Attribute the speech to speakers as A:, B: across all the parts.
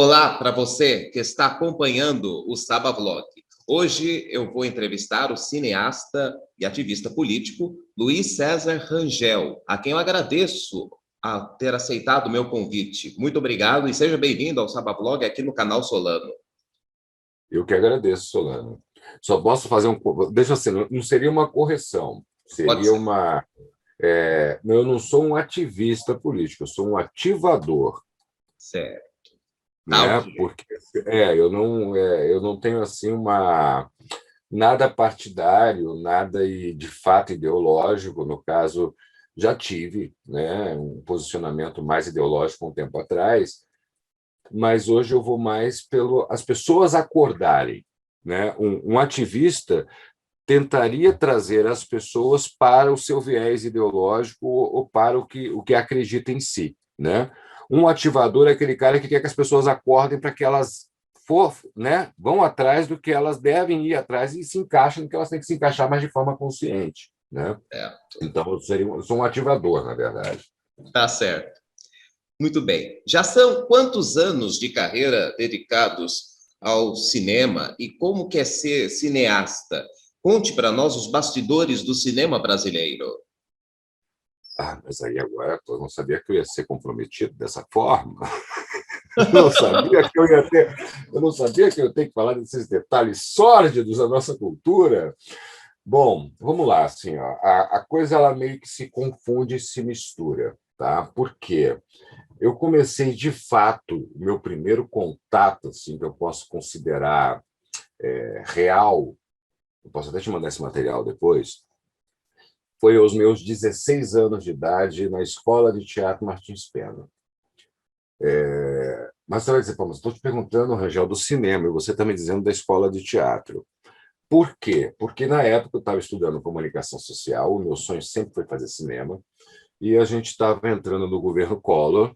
A: Olá para você que está acompanhando o Saba Vlog. Hoje eu vou entrevistar o cineasta e ativista político Luiz César Rangel, a quem eu agradeço a ter aceitado o meu convite. Muito obrigado e seja bem-vindo ao Saba Vlog aqui no canal Solano.
B: Eu que agradeço, Solano. Só posso fazer um. Deixa assim, não seria uma correção,
A: Pode
B: seria
A: ser.
B: uma. Eu não sou um ativista político, eu sou um ativador,
A: Certo. Tá,
B: né?
A: ok.
B: Porque eu não tenho assim uma nada partidário, nada de fato ideológico. No caso, já tive, né, um posicionamento mais ideológico um tempo atrás, mas hoje eu vou mais pelo as pessoas acordarem, né? Um ativista tentaria trazer as pessoas para o seu viés ideológico ou para o que acredita em si, né? Um ativador é aquele cara que quer que as pessoas acordem para que elas né, vão atrás do que elas devem ir atrás e se encaixem no que elas têm que se encaixar, mas de forma consciente, né?
A: Certo.
B: Então, eu sou um ativador, na verdade.
A: Tá certo. Muito bem. Já são quantos anos de carreira dedicados ao cinema e como que é ser cineasta? Conte para nós os bastidores do cinema brasileiro.
B: Mas aí agora eu não sabia que eu ia ser comprometido dessa forma. Eu não sabia que eu não sabia que eu tenho que falar desses detalhes sórdidos da nossa cultura. Bom, vamos lá, assim, ó, a coisa ela meio que se confunde e se mistura, tá? Por quê? Eu comecei de fato o meu primeiro contato, assim, que eu posso considerar real. Eu posso até te mandar esse material depois. Foi aos meus 16 anos de idade na Escola de Teatro Martins Pena. Mas você vai dizer, pô, mas estou te perguntando, Rangel, do cinema, e você está me dizendo da escola de teatro. Por quê? Porque na época eu estava estudando comunicação social, o meu sonho sempre foi fazer cinema, e a gente estava entrando no governo Collor,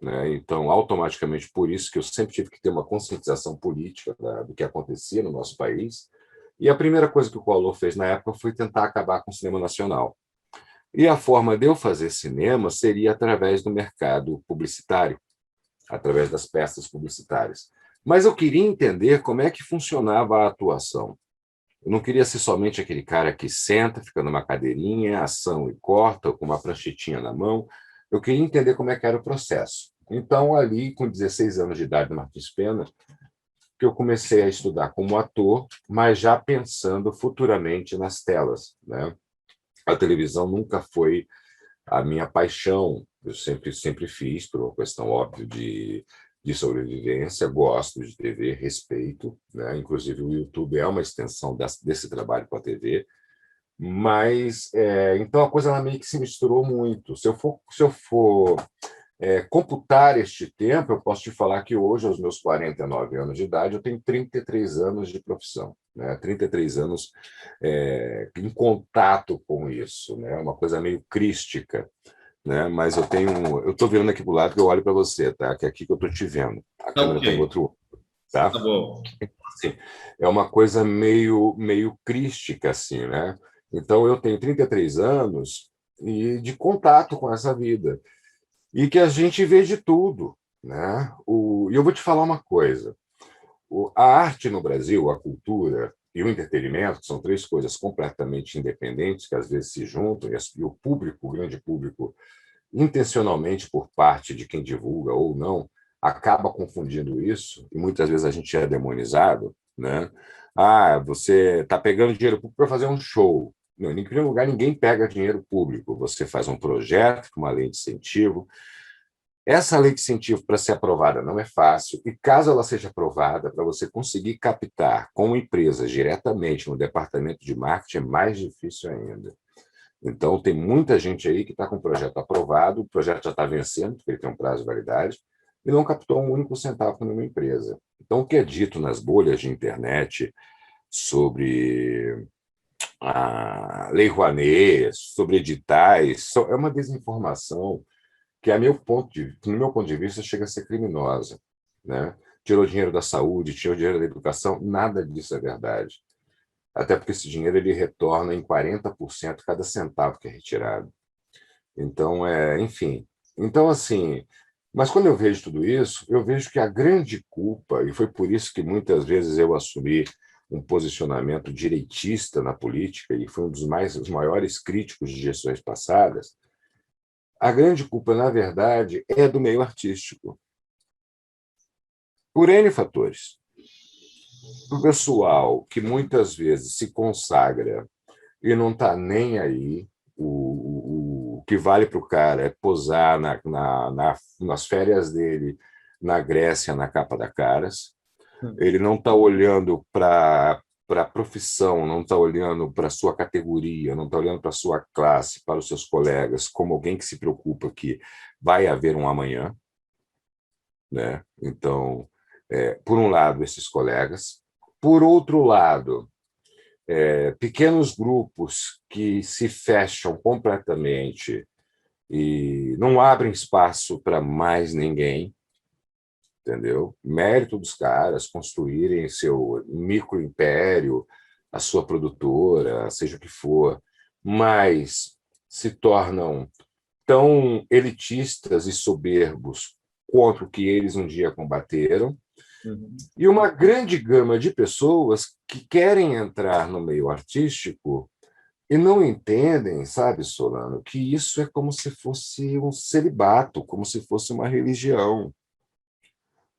B: né? Então, automaticamente, por isso que eu sempre tive que ter uma conscientização política do que acontecia no nosso país. E a primeira coisa que o Collor fez na época foi tentar acabar com o cinema nacional. E a forma de eu fazer cinema seria através do mercado publicitário, através das peças publicitárias. Mas eu queria entender como é que funcionava a atuação. Eu não queria ser somente aquele cara que senta, fica numa cadeirinha, ação e corta, com uma pranchetinha na mão. Eu queria entender como é que era o processo. Então, ali, com 16 anos de idade, no Martins Pena, que eu comecei a estudar como ator, mas já pensando futuramente nas telas, né? A televisão nunca foi a minha paixão. Eu sempre fiz, por uma questão óbvia de sobrevivência, gosto de TV, respeito, né? Inclusive o YouTube é uma extensão desse trabalho com a TV, mas então a coisa ela meio que se misturou muito. Se eu for computar este tempo, eu posso te falar que hoje, aos meus 49 anos de idade, eu tenho 33 anos de profissão, né? 33 anos em contato com isso, né? Uma coisa meio crística, né? Mas eu estou virando aqui para o lado que eu olho para você, tá? Que é aqui que eu estou te vendo. A
A: Tá
B: câmera
A: ok.
B: está em outro olho, tá?
A: Tá bom.
B: Assim, é uma coisa meio crística, assim, né? Então, eu tenho 33 anos e de contato com essa vida. E que a gente vê de tudo, né? E eu vou te falar uma coisa. A arte no Brasil, a cultura e o entretenimento são três coisas completamente independentes que às vezes se juntam e o público, o grande público, intencionalmente por parte de quem divulga ou não, acaba confundindo isso e muitas vezes a gente é demonizado, né? Você está pegando dinheiro público para fazer um show. Não, em primeiro lugar, ninguém pega dinheiro público. Você faz um projeto com uma lei de incentivo. Essa lei de incentivo, para ser aprovada, não é fácil, e caso ela seja aprovada, para você conseguir captar com empresas diretamente no departamento de marketing, é mais difícil ainda. Então, tem muita gente aí que está com o projeto aprovado, o projeto já está vencendo, porque ele tem um prazo de validade, e não captou um único centavo com nenhuma empresa. Então, o que é dito nas bolhas de internet sobre a Lei Rouanet, sobre editais, é uma desinformação que, no meu ponto de vista, chega a ser criminosa, né? Tirou dinheiro da saúde, tirou dinheiro da educação, nada disso é verdade. Até porque esse dinheiro ele retorna em 40% cada centavo que é retirado. Então, enfim. Então, assim, Mas quando eu vejo tudo isso, eu vejo que a grande culpa, e foi por isso que muitas vezes eu assumi um posicionamento direitista na política, e fui um dos maiores críticos de gestões passadas, a grande culpa, na verdade, é do meio artístico, por N fatores. O pessoal que muitas vezes se consagra e não está nem aí, o que vale para o cara é posar nas férias dele na Grécia, na capa da Caras. Ele não está olhando para a profissão, não está olhando para a sua categoria, não está olhando para a sua classe, para os seus colegas, como alguém que se preocupa que vai haver um amanhã, né? Então, por um lado, esses colegas. Por outro lado, pequenos grupos que se fecham completamente e não abrem espaço para mais ninguém, entendeu? Mérito dos caras construírem seu microimpério, a sua produtora, seja o que for, mas se tornam tão elitistas e soberbos contra o que eles um dia combateram, e uma grande gama de pessoas que querem entrar no meio artístico e não entendem, sabe, Solano, que isso é como se fosse um celibato, como se fosse uma religião.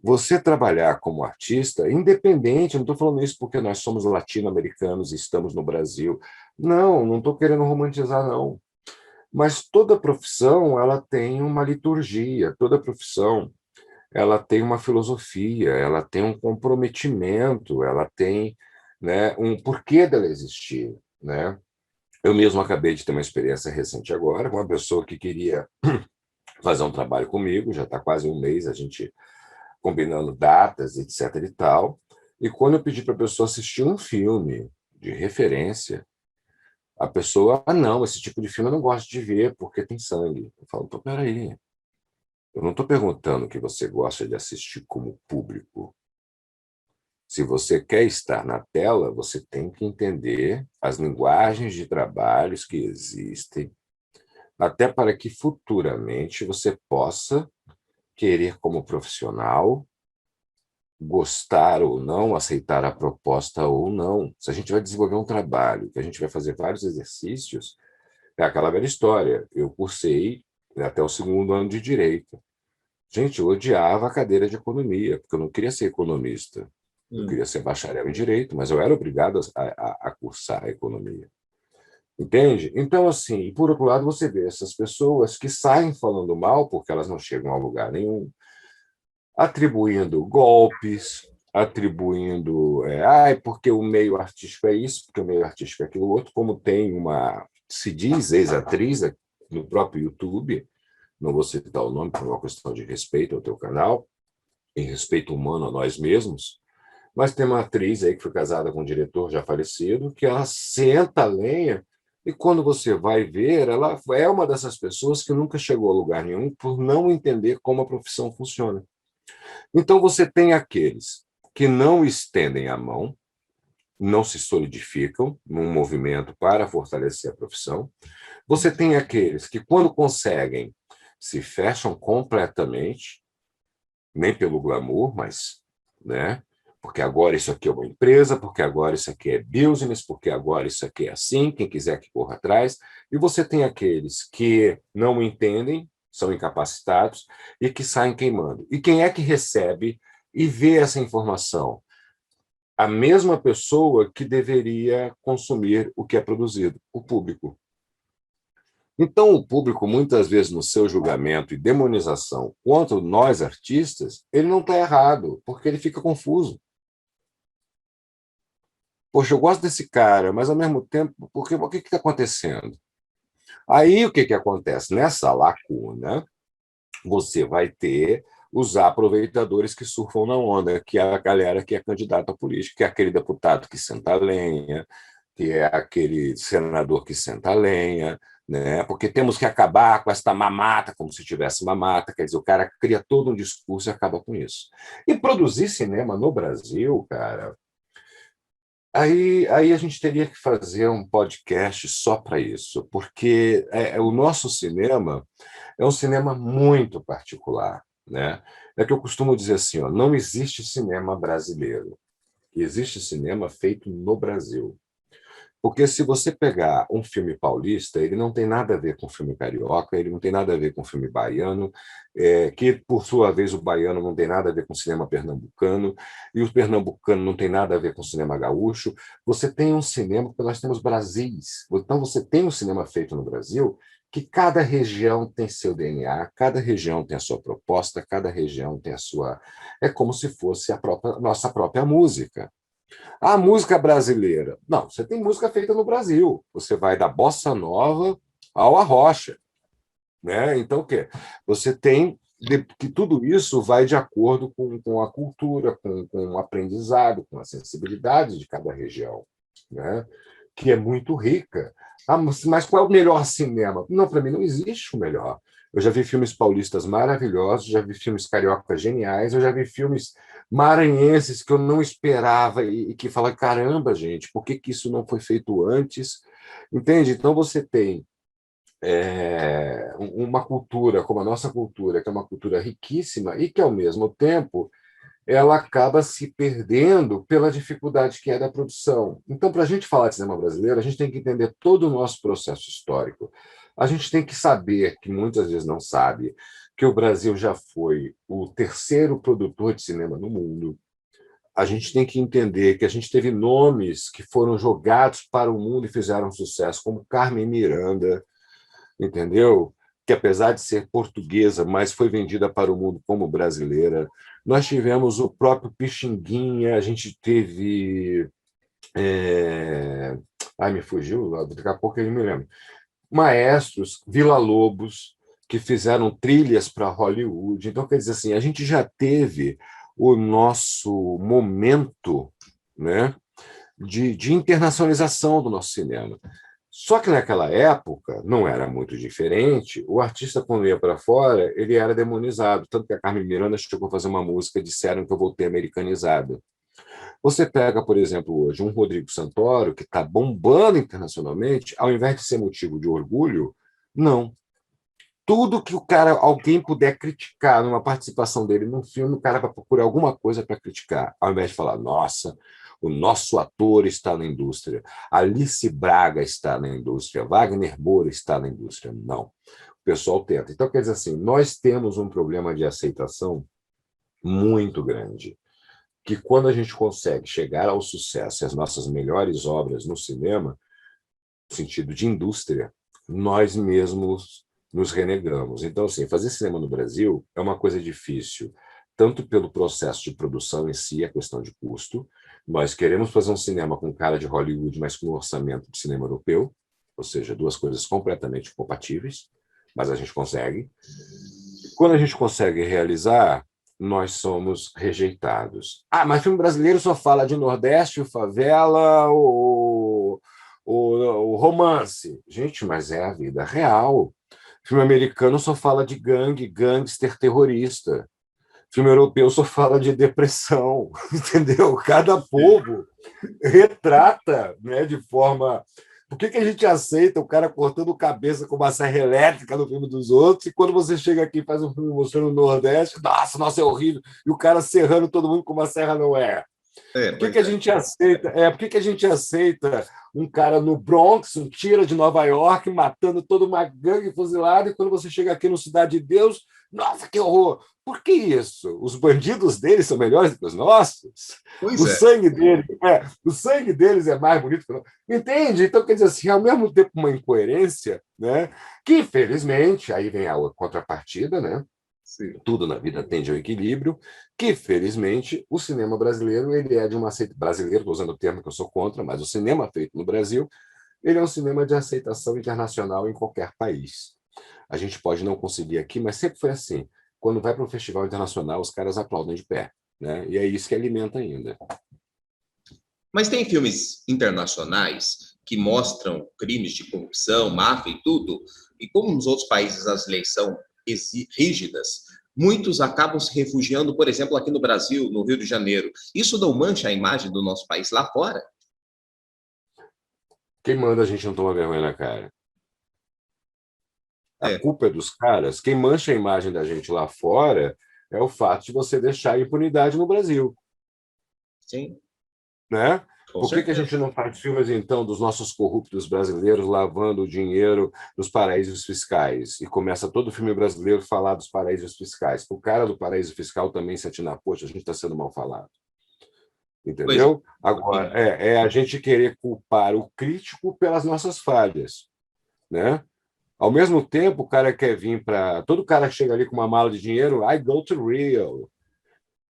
B: Você trabalhar como artista, independente, não estou falando isso porque nós somos latino-americanos e estamos no Brasil. Não estou querendo romantizar, não. Mas toda profissão ela tem uma liturgia, toda profissão ela tem uma filosofia, ela tem um comprometimento, ela tem, né, um porquê dela existir, né? Eu mesmo acabei de ter uma experiência recente agora com uma pessoa que queria fazer um trabalho comigo, já está quase um mês a gente combinando datas, etc. e tal. E quando eu pedi para a pessoa assistir um filme de referência, a pessoa, não, esse tipo de filme eu não gosto de ver porque tem sangue. Eu falo, pô, peraí, eu não estou perguntando o que você gosta de assistir como público. Se você quer estar na tela, você tem que entender as linguagens de trabalhos que existem, até para que futuramente você possa querer, como profissional, gostar ou não, aceitar a proposta ou não. Se a gente vai desenvolver um trabalho, que a gente vai fazer vários exercícios, é aquela velha história. Eu cursei até o segundo ano de Direito. Gente, eu odiava a cadeira de economia, porque eu não queria ser economista. Eu queria ser bacharel em Direito, mas eu era obrigado a cursar a economia. Entende? Então, assim, e por outro lado, você vê essas pessoas que saem falando mal, porque elas não chegam a lugar nenhum, atribuindo golpes, atribuindo, porque o meio artístico é isso, porque o meio artístico é aquilo outro, como tem uma, se diz, ex-atriz no próprio YouTube, não vou citar o nome por uma questão de respeito ao teu canal, em respeito humano a nós mesmos, mas tem uma atriz aí que foi casada com um diretor já falecido, que ela senta a lenha, e quando você vai ver, ela é uma dessas pessoas que nunca chegou a lugar nenhum por não entender como a profissão funciona. Então, você tem aqueles que não estendem a mão, não se solidificam num movimento para fortalecer a profissão. Você tem aqueles que, quando conseguem, se fecham completamente, nem pelo glamour, mas, né? Porque agora isso aqui é uma empresa, porque agora isso aqui é business, porque agora isso aqui é assim, quem quiser que corra atrás. E você tem aqueles que não entendem, são incapacitados e que saem queimando. E quem é que recebe e vê essa informação? A mesma pessoa que deveria consumir o que é produzido, o público. Então, o público, muitas vezes, no seu julgamento e demonização contra nós artistas, ele não está errado, porque ele fica confuso. Poxa, eu gosto desse cara, mas ao mesmo tempo, o que está acontecendo? Aí o que acontece? Nessa lacuna, você vai ter os aproveitadores que surfam na onda, que é a galera que é candidata a política, que é aquele deputado que senta a lenha, que é aquele senador que senta a lenha, né? Porque temos que acabar com esta mamata, como se tivesse mamata, quer dizer, o cara cria todo um discurso e acaba com isso. E produzir cinema no Brasil, cara, aí a gente teria que fazer um podcast só para isso, porque o nosso cinema é um cinema muito particular. né? É que eu costumo dizer assim, ó, não existe cinema brasileiro, existe cinema feito no Brasil. Porque se você pegar um filme paulista, ele não tem nada a ver com o filme carioca, ele não tem nada a ver com o filme baiano, que, por sua vez, o baiano não tem nada a ver com o cinema pernambucano, e o pernambucano não tem nada a ver com o cinema gaúcho. Você tem um cinema, porque nós temos Brasis. Então, você tem um cinema feito no Brasil que cada região tem seu DNA, cada região tem a sua proposta, cada região tem a sua. É como se fosse nossa própria música. A música brasileira. Não, você tem música feita no Brasil. Você vai da bossa nova ao arrocha, né? Então, o quê? Você tem que tudo isso vai de acordo com a cultura, com o aprendizado, com a sensibilidade de cada região, né? Que é muito rica. Ah, mas qual é o melhor cinema? Não, para mim não existe o melhor. Eu já vi filmes paulistas maravilhosos, já vi filmes cariocas geniais, eu já vi filmes maranhenses que eu não esperava e que fala, caramba, gente, por que isso não foi feito antes? Entende? Então você tem uma cultura como a nossa cultura, que é uma cultura riquíssima e que, ao mesmo tempo, ela acaba se perdendo pela dificuldade que é da produção. Então, para a gente falar de cinema brasileiro, a gente tem que entender todo o nosso processo histórico. A gente tem que saber, que muitas vezes não sabe, que o Brasil já foi o terceiro produtor de cinema no mundo. A gente tem que entender que a gente teve nomes que foram jogados para o mundo e fizeram sucesso, como Carmen Miranda, entendeu? Que apesar de ser portuguesa, mas foi vendida para o mundo como brasileira. Nós tivemos o próprio Pixinguinha, a gente teve. é, Ai, me fugiu, daqui a pouco ele me lembra. Maestros, Villa-Lobos, que fizeram trilhas para Hollywood. Então, quer dizer assim, a gente já teve o nosso momento, né, de internacionalização do nosso cinema. Só que naquela época não era muito diferente. O artista, quando ia para fora, ele era demonizado. Tanto que a Carmen Miranda chegou a fazer uma música, disseram que eu voltei americanizada. Você pega, por exemplo, hoje um Rodrigo Santoro, que está bombando internacionalmente, ao invés de ser motivo de orgulho, não. Tudo que alguém puder criticar numa participação dele num filme, o cara vai procurar alguma coisa para criticar, ao invés de falar, nossa, o nosso ator está na indústria, Alice Braga está na indústria, Wagner Moura está na indústria. Não. O pessoal tenta. Então, quer dizer assim, nós temos um problema de aceitação muito grande, que quando a gente consegue chegar ao sucesso e as nossas melhores obras no cinema, no sentido de indústria, nós mesmos nos renegamos. Então, assim, fazer cinema no Brasil é uma coisa difícil, tanto pelo processo de produção em si, a questão de custo. Nós queremos fazer um cinema com cara de Hollywood, mas com um orçamento de cinema europeu, ou seja, duas coisas completamente compatíveis, mas a gente consegue. Quando a gente consegue realizar, nós somos rejeitados. Ah, mas filme brasileiro só fala de Nordeste, favela, o romance. Gente, mas é a vida real. Filme americano só fala de gangue, gangster, terrorista. Filme europeu só fala de depressão, entendeu? Cada povo retrata, né, de forma. Por que a gente aceita o cara cortando cabeça com uma serra elétrica no filme dos outros, e quando você chega aqui e faz um filme mostrando o Nordeste, nossa, é horrível, e o cara serrando todo mundo com uma serra não é? Por que
A: Pois
B: a
A: é.
B: gente aceita? Por que a gente aceita um cara no Bronx, um tira de Nova York, matando toda uma gangue fuzilada, e quando você chega aqui no Cidade de Deus, nossa, que horror! Por que isso? Os bandidos deles são melhores do que os nossos?
A: Pois
B: O
A: é.
B: sangue deles, o sangue deles é mais bonito que o nosso. Entende? Então, quer dizer assim, ao mesmo tempo uma incoerência, né? Que infelizmente, aí vem a contrapartida, né?
A: Sim.
B: Tudo na vida tende ao equilíbrio, que felizmente o cinema brasileiro ele é de uma aceitação brasileiro, estou usando o termo que eu sou contra, mas o cinema feito no Brasil ele é um cinema de aceitação internacional em qualquer país. A gente pode não conseguir aqui, mas sempre foi assim. Quando vai para um festival internacional, os caras aplaudem de pé, né? E é isso que alimenta ainda.
A: Mas tem filmes internacionais que mostram crimes de corrupção, máfia e tudo, e como nos outros países as leis são rígidas, muitos acabam se refugiando, por exemplo, aqui no Brasil, no Rio de Janeiro. Isso não mancha a imagem do nosso país lá fora?
B: Quem manda a gente não tomar vergonha na cara? A
A: É,
B: culpa é dos caras. Quem mancha a imagem da gente lá fora é o fato de você deixar a impunidade no Brasil,
A: Sim,
B: né?
A: com
B: Por que a
A: certeza.
B: gente não faz filmes, então, dos nossos corruptos brasileiros lavando o dinheiro dos paraísos fiscais? E começa todo filme brasileiro a falar dos paraísos fiscais. O cara do paraíso fiscal também se atinar, poxa, a gente está sendo mal falado.
A: Pois é.
B: Entendeu? Agora, é a gente querer culpar o crítico pelas nossas falhas, né? Ao mesmo tempo, o cara quer vir para. Todo cara chega ali com uma mala de dinheiro, I go to Rio.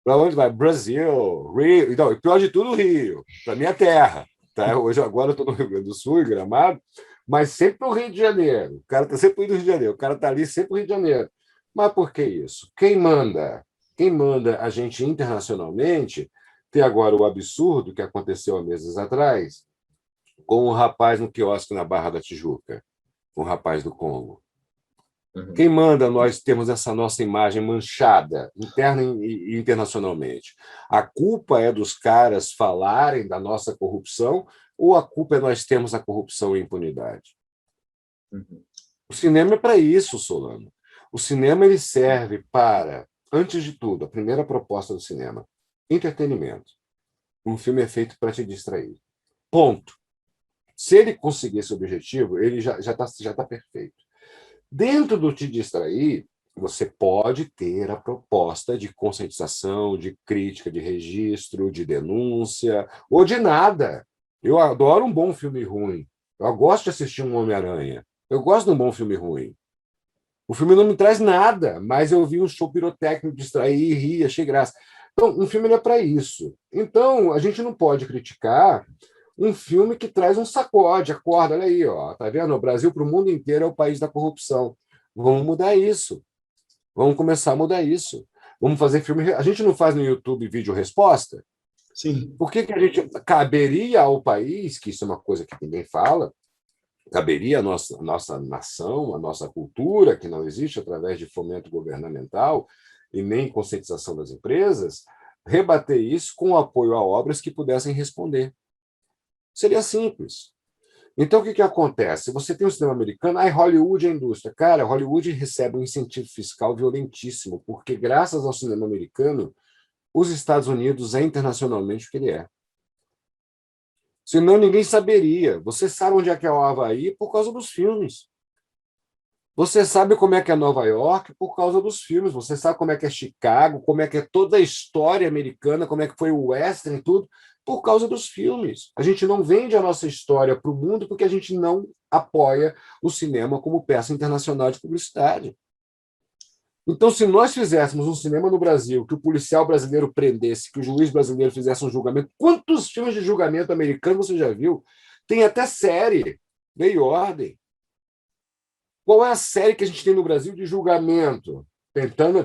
B: Para onde vai? Brasil, Rio. Então, e pior de tudo, Rio, para minha terra. Tá? Hoje, agora, eu estou no Rio Grande do Sul, em Gramado, mas sempre para o Rio de Janeiro. O cara está sempre indo no Rio de Janeiro. O cara está ali sempre no Rio de Janeiro. Mas por que isso? Quem manda? Quem manda a gente internacionalmente ter agora o absurdo que aconteceu há meses atrás com o rapaz no quiosque na Barra da Tijuca, com o rapaz do Congo.
A: Uhum.
B: Quem manda nós termos essa nossa imagem manchada, interna e internacionalmente? A culpa é dos caras falarem da nossa corrupção ou a culpa é nós termos a corrupção e a impunidade?
A: Uhum.
B: O cinema é para isso, Solano. O cinema ele serve para, antes de tudo, a primeira proposta do cinema, entretenimento. Um filme é feito para te distrair. Ponto. Se ele conseguir esse objetivo, ele já tá perfeito. Dentro do te distrair, você pode ter a proposta de conscientização, de crítica, de registro, de denúncia, ou de nada. Eu adoro um bom filme ruim. Eu gosto de assistir um Homem-Aranha. Eu gosto de um bom filme ruim. O filme não me traz nada, mas eu vi um show pirotécnico, distrair, rir, achei graça. Então, um filme é para isso. Então, a gente não pode criticar um filme que traz um sacode, acorda, olha aí, ó, tá vendo? O Brasil para o mundo inteiro é o país da corrupção. Vamos mudar isso. Vamos começar a mudar isso. Vamos fazer filme. A gente não faz no YouTube vídeo resposta?
A: Sim.
B: Por que a gente caberia ao país, que isso é uma coisa que ninguém fala, caberia a nossa nação, a nossa cultura, que não existe através de fomento governamental e nem conscientização das empresas, rebater isso com apoio a obras que pudessem responder. Seria simples. Então, o que acontece? Você tem um cinema americano, Hollywood é a indústria. Cara, Hollywood recebe um incentivo fiscal violentíssimo, porque graças ao cinema americano, os Estados Unidos é internacionalmente o que ele é. Senão ninguém saberia. Você sabe onde é que é o Havaí por causa dos filmes. Você sabe como é que é Nova York por causa dos filmes. Você sabe como é que é Chicago, como é que é toda a história americana, como é que foi o Western, tudo, por causa dos filmes. A gente não vende a nossa história para o mundo porque a gente não apoia o cinema como peça internacional de publicidade. Então, se nós fizéssemos um cinema no Brasil, que o policial brasileiro prendesse, que o juiz brasileiro fizesse um julgamento, quantos filmes de julgamento americano você já viu? Tem até série, Lei e Ordem. Qual é a série que a gente tem no Brasil de julgamento?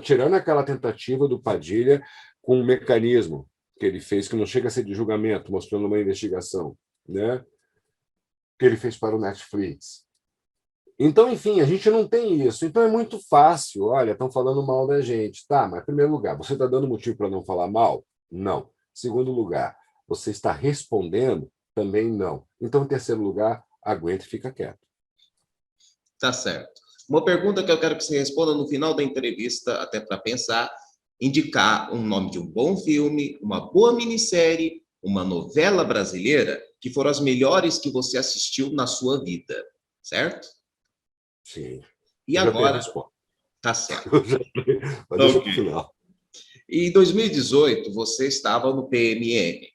B: Tirando aquela tentativa do Padilha com um mecanismo que ele fez, que não chega a ser de julgamento, mostrando uma investigação, né? Que ele fez para o Netflix. Então, enfim, a gente não tem isso. Então é muito fácil. Olha, estão falando mal da gente. Tá, mas em primeiro lugar, você está dando motivo para não falar mal? Não. Segundo lugar, você está respondendo? Também não. Então, em terceiro lugar, aguenta e fica quieto.
A: Tá certo. Uma pergunta que eu quero que você responda no final da entrevista, até para pensar, indicar um nome de um bom filme, uma boa minissérie, uma novela brasileira, que foram as melhores que você assistiu na sua vida, certo?
B: Sim.
A: E
B: Eu já tenho a
A: agora,
B: resposta.
A: tá certo.
B: Mas deixa
A: Ok.
B: para o final.
A: Em 2018, você estava no PMN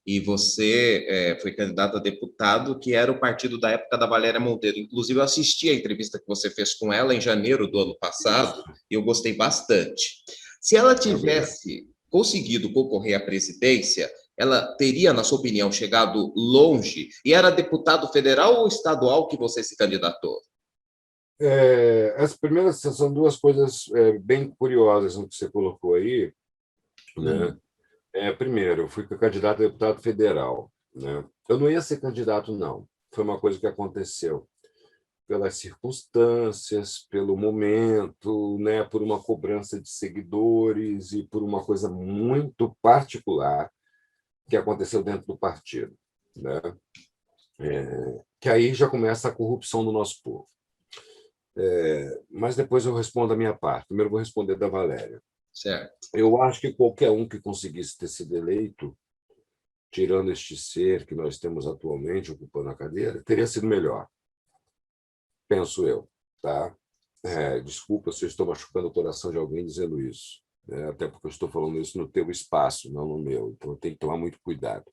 A: e você foi candidato a deputado, que era o partido da época da Valéria Monteiro. Inclusive, eu assisti a entrevista que você fez com ela em janeiro do ano passado e eu gostei bastante. Se ela
B: Obrigado.
A: tivesse conseguido concorrer à presidência, ela teria, na sua opinião, chegado longe? E era deputado federal ou estadual que você se candidatou?
B: As primeiras são duas coisas bem curiosas no que você colocou aí, né?
A: Uhum.
B: Primeiro, eu fui candidato a deputado federal, né? Eu não ia ser candidato, não. Foi uma coisa que aconteceu pelas circunstâncias, pelo momento, né? Por uma cobrança de seguidores e por uma coisa muito particular que aconteceu dentro do partido, né? Que aí já começa a corrupção do nosso povo. Mas depois eu respondo a minha parte. Primeiro eu vou responder da Valéria.
A: Certo.
B: Eu acho que qualquer um que conseguisse ter sido eleito, tirando este ser que nós temos atualmente ocupando a cadeira, teria sido melhor, penso eu, tá? Desculpa se eu estou machucando o coração de alguém dizendo isso, né? Até porque eu estou falando isso no teu espaço, não no meu, então eu tenho que tomar muito cuidado,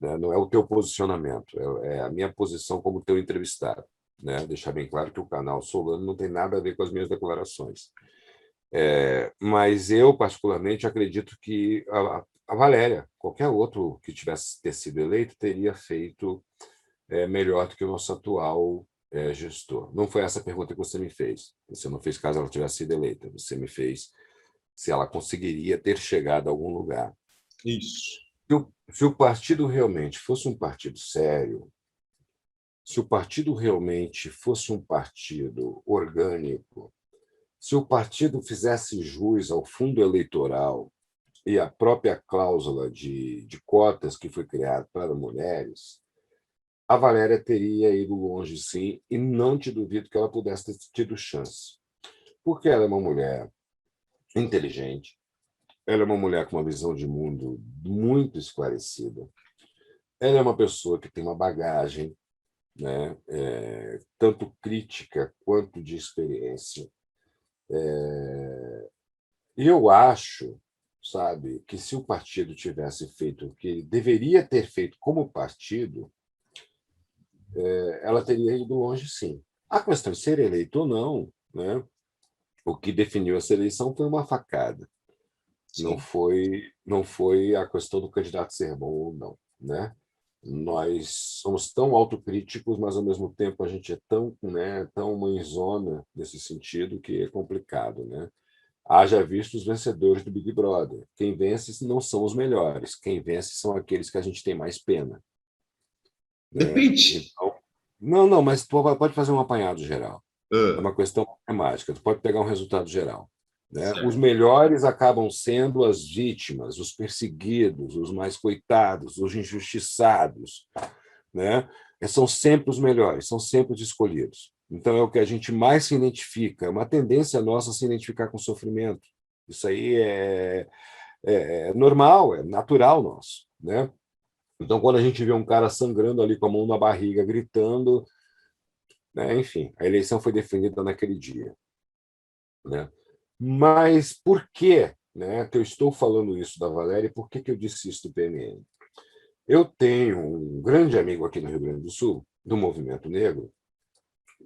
B: né? Não é o teu posicionamento, é a minha posição como teu entrevistado, né? Deixar bem claro que o canal Solano não tem nada a ver com as minhas declarações. Mas eu, particularmente, acredito que a Valéria, qualquer outro que tivesse ter sido eleito, teria feito melhor do que o nosso atual gestor. Não foi essa a pergunta que você me fez. Você não fez caso ela tivesse sido eleita. Você me fez se ela conseguiria ter chegado a algum lugar.
A: Isso.
B: Se o partido realmente fosse um partido sério, se o partido realmente fosse um partido orgânico, se o partido fizesse jus ao fundo eleitoral e à própria cláusula de cotas que foi criada para mulheres, a Valéria teria ido longe, sim, e não te duvido que ela pudesse ter tido chance. Porque ela é uma mulher inteligente, ela é uma mulher com uma visão de mundo muito esclarecida, ela é uma pessoa que tem uma bagagem, né, tanto crítica quanto de experiência. E eu acho, sabe, que se o partido tivesse feito o que ele deveria ter feito como partido, ela teria ido longe, sim. A questão de ser eleito ou não, né, o que definiu essa eleição foi uma facada.
A: Sim.
B: Não foi a questão do candidato ser bom ou não, né? Nós somos tão autocríticos, mas ao mesmo tempo a gente é tão, né, tão mãezona nesse sentido que é complicado, né? Haja visto os vencedores do Big Brother. Quem vence não são os melhores, quem vence são aqueles que a gente tem mais pena, né?
A: Depende.
B: Então, não, mas tu pode fazer um apanhado geral. É
A: Ah,
B: uma questão matemática. Tu pode pegar um resultado geral, né? Os
A: certo.
B: melhores acabam sendo as vítimas, os perseguidos, os mais coitados, os injustiçados, né? São sempre os melhores, são sempre os escolhidos. Então é o que a gente mais se identifica. É uma tendência nossa se identificar com o sofrimento. Isso aí é normal, é natural nosso, né? Então, quando a gente vê um cara sangrando ali com a mão na barriga, gritando, né? Enfim, a eleição foi definida naquele dia, né? Mas por que, né, que eu estou falando isso da Valéria e por que eu disse isso do PMN? Eu tenho um grande amigo aqui no Rio Grande do Sul, do movimento negro,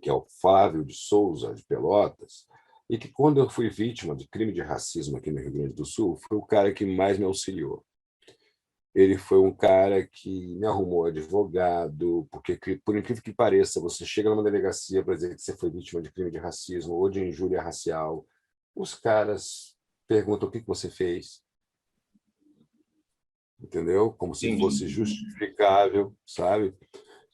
B: que é o Flávio de Souza, de Pelotas, e que, quando eu fui vítima de crime de racismo aqui no Rio Grande do Sul, foi o cara que mais me auxiliou. Ele foi um cara que me arrumou advogado, porque, por incrível que pareça, você chega numa delegacia para dizer que você foi vítima de crime de racismo ou de injúria racial, os caras perguntam o que você fez, entendeu? Como se
A: Entendi.
B: fosse justificável, sabe?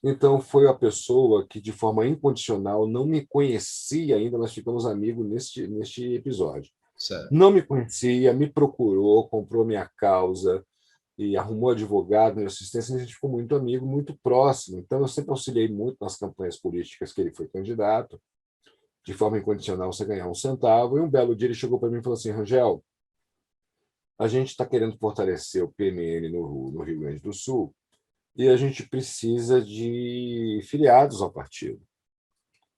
B: Então, foi a pessoa que, de forma incondicional, não me conhecia ainda, nós ficamos amigos neste episódio.
A: Certo.
B: Não me conhecia, me procurou, comprou minha causa e arrumou advogado, minha assistência, e a gente ficou muito amigo, muito próximo. Então, eu sempre auxiliei muito nas campanhas políticas que ele foi candidato, de forma incondicional, sem ganhar um centavo. E um belo dia ele chegou para mim e falou assim: Rangel, a gente está querendo fortalecer o PMN no Rio Grande do Sul e a gente precisa de filiados ao partido,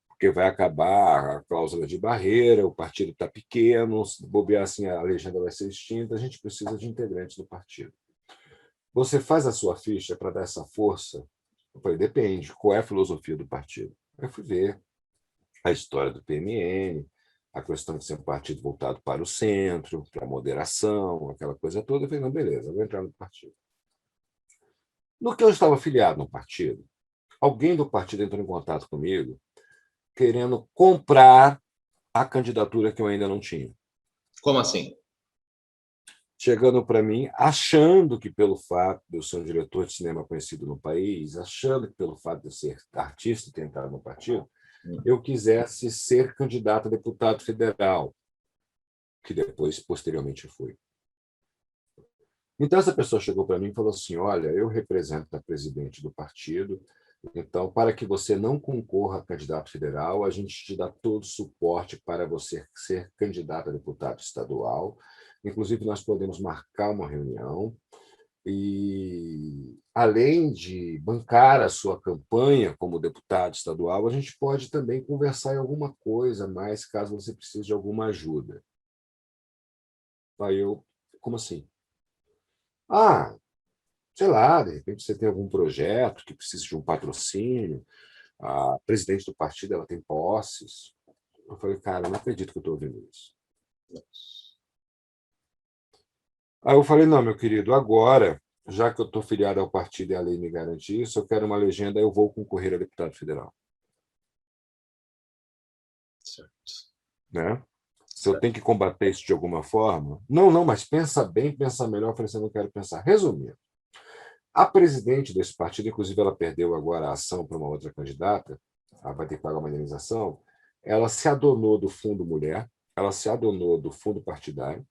B: porque vai acabar a cláusula de barreira, o partido está pequeno, se bobear assim, a legenda vai ser extinta, a gente precisa de integrantes do partido. Você faz a sua ficha para dar essa força? Eu falei, depende, qual é a filosofia do partido? Eu fui ver a história do PMN, a questão de ser um partido voltado para o centro, para a moderação, aquela coisa toda. Eu falei, não, beleza, eu vou entrar no partido. No que eu estava afiliado no partido, alguém do partido entrou em contato comigo querendo comprar a candidatura que eu ainda não tinha.
A: Como assim?
B: Chegando para mim, achando que pelo fato de eu ser um diretor de cinema conhecido no país, achando que pelo fato de eu ser artista e ter entrado no partido, eu quisesse ser candidato a deputado federal, que depois, posteriormente, eu fui. Então, essa pessoa chegou para mim e falou assim: olha, eu represento a presidente do partido, Então, para que você não concorra a candidato federal, a gente te dá todo o suporte para você ser candidato a deputado estadual. Inclusive, nós podemos marcar uma reunião e, além de bancar a sua campanha como deputado estadual, a gente pode também conversar em alguma coisa mais, caso você precise de alguma ajuda. Aí eu, como assim? Ah, sei lá, de repente você tem algum projeto que precisa de um patrocínio, a presidente do partido ela tem posses. Eu falei, cara, eu não acredito que eu estou ouvindo isso. Aí eu falei, não, meu querido, agora, já que eu estou filiado ao partido e a lei me garante isso, eu quero uma legenda, eu vou concorrer a deputado federal.
A: Certo.
B: Né? Se eu
A: Certo.
B: tenho que combater isso de alguma forma, não, não, mas pensa bem, pensa melhor. Eu falei assim, eu não quero pensar. Resumindo, a presidente desse partido, inclusive ela perdeu agora a ação para uma outra candidata, ela vai ter que pagar uma indenização, ela se adonou do Fundo Mulher, ela se adonou do Fundo Partidário,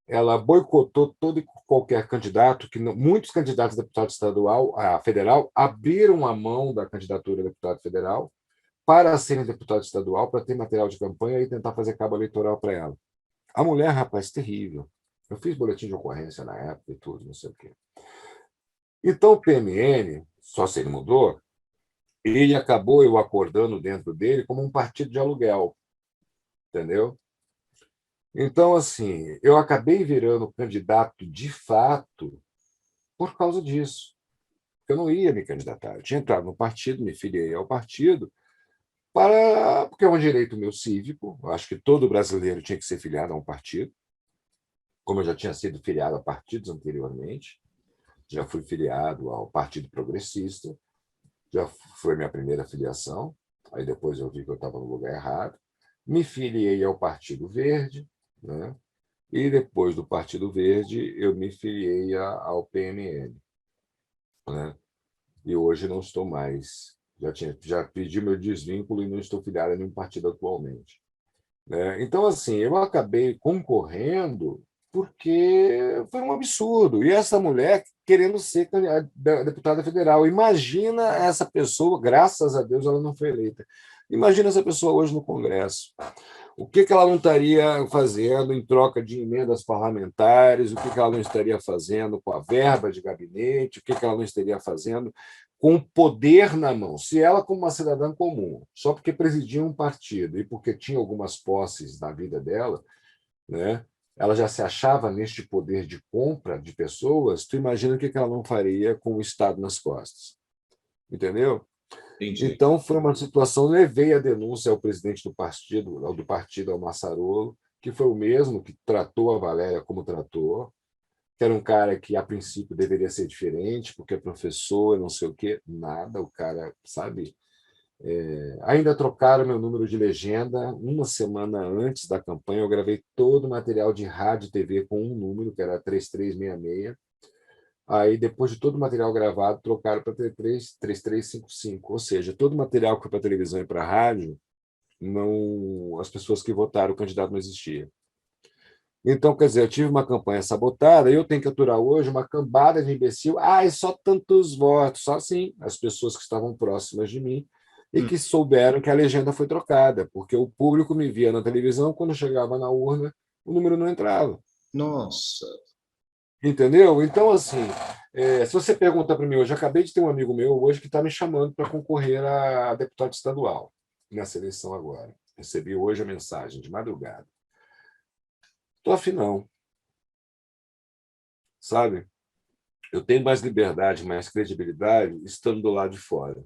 B: ela boicotou todo e qualquer candidato, que não, muitos candidatos a deputado estadual, a federal, abriram a mão da candidatura a deputado federal para serem deputado estadual, para ter material de campanha e tentar fazer cabo eleitoral para ela. A mulher, rapaz, terrível. Eu fiz boletim de ocorrência na época e tudo, não sei o quê. Então, o PMN, só se ele mudou, ele acabou eu acordando dentro dele como um partido de aluguel, entendeu? Então, assim, eu acabei virando candidato de fato por causa disso. Eu não ia me candidatar. Eu tinha entrado no partido, me filiei ao partido, porque é um direito meu cívico. Eu acho que todo brasileiro tinha que ser filiado a um partido, como eu já tinha sido filiado a partidos anteriormente. Já fui filiado ao Partido Progressista, já foi minha primeira filiação, aí depois eu vi que eu estava no lugar errado. Me filiei ao Partido Verde, né? E depois do Partido Verde eu me filiei ao PMN, né? E hoje não estou mais. Já pedi meu desvínculo e não estou filiado a nenhum partido atualmente, né? Então, assim, eu acabei concorrendo porque foi um absurdo. E essa mulher querendo ser deputada federal. Imagina essa pessoa, graças a Deus ela não foi eleita. Imagina essa pessoa hoje no Congresso. O que ela não estaria fazendo em troca de emendas parlamentares? O que ela não estaria fazendo com a verba de gabinete? O que ela não estaria fazendo com o poder na mão? Se ela, como uma cidadã comum, só porque presidia um partido e porque tinha algumas posses na vida dela, né, ela já se achava neste poder de compra de pessoas, tu imagina o que ela não faria com o Estado nas costas. Entendeu?
A: Entendi.
B: Então, foi uma situação, levei a denúncia ao presidente do partido, ao Massarolo, que foi o mesmo que tratou a Valéria como tratou, que era um cara que, a princípio, deveria ser diferente, porque é professor, não sei o quê. Nada, o cara, sabe? Ainda trocaram meu número de legenda. Uma semana antes da campanha, eu gravei todo o material de rádio e TV com um número, que era 3366. Aí, depois de todo o material gravado, trocaram para 3355. Ou seja, todo o material que foi para televisão e para rádio, não, as pessoas que votaram, o candidato não existia. Então, quer dizer, eu tive uma campanha sabotada e eu tenho que aturar hoje uma cambada de imbecil. Ah, é só tantos votos. Só assim, as pessoas que estavam próximas de mim e
A: Hum.
B: que souberam que a legenda foi trocada, porque o público me via na televisão, quando chegava na urna, o número não entrava.
A: Nossa.
B: Entendeu? Então, assim, se você pergunta para mim hoje, acabei de ter um amigo meu hoje que está me chamando para concorrer a deputado estadual nessa eleição agora. Recebi hoje a mensagem de madrugada. Estou afim, não, sabe? Eu tenho mais liberdade, mais credibilidade estando do lado de fora.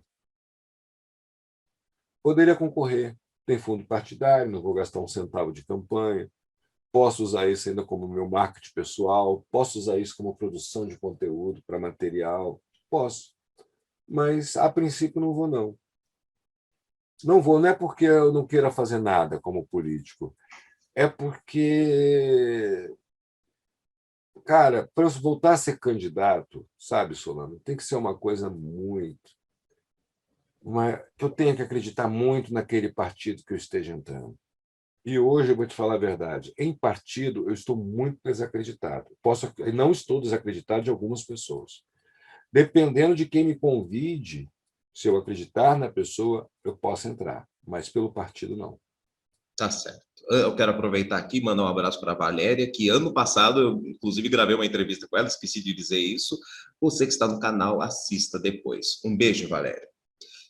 B: Poderia concorrer, tem fundo partidário, não vou gastar um centavo de campanha, posso usar isso ainda como meu marketing pessoal, posso usar isso como produção de conteúdo para material, posso. Mas, a princípio, não vou, não. Não vou, não é porque eu não queira fazer nada como político, é porque, cara, para eu voltar a ser candidato, sabe, Solano, tem que ser uma coisa muito. Que eu tenha que acreditar muito naquele partido que eu esteja entrando. E hoje eu vou te falar a verdade: em partido, eu estou muito desacreditado. Não estou desacreditado de algumas pessoas. Dependendo de quem me convide, Se eu acreditar na pessoa, eu posso entrar, mas pelo partido, não.
A: Tá certo. Eu quero aproveitar aqui e mandar um abraço para a Valéria, que ano passado eu, inclusive, gravei uma entrevista com ela, esqueci de dizer isso. Você que está no canal, assista depois. Um beijo, Valéria.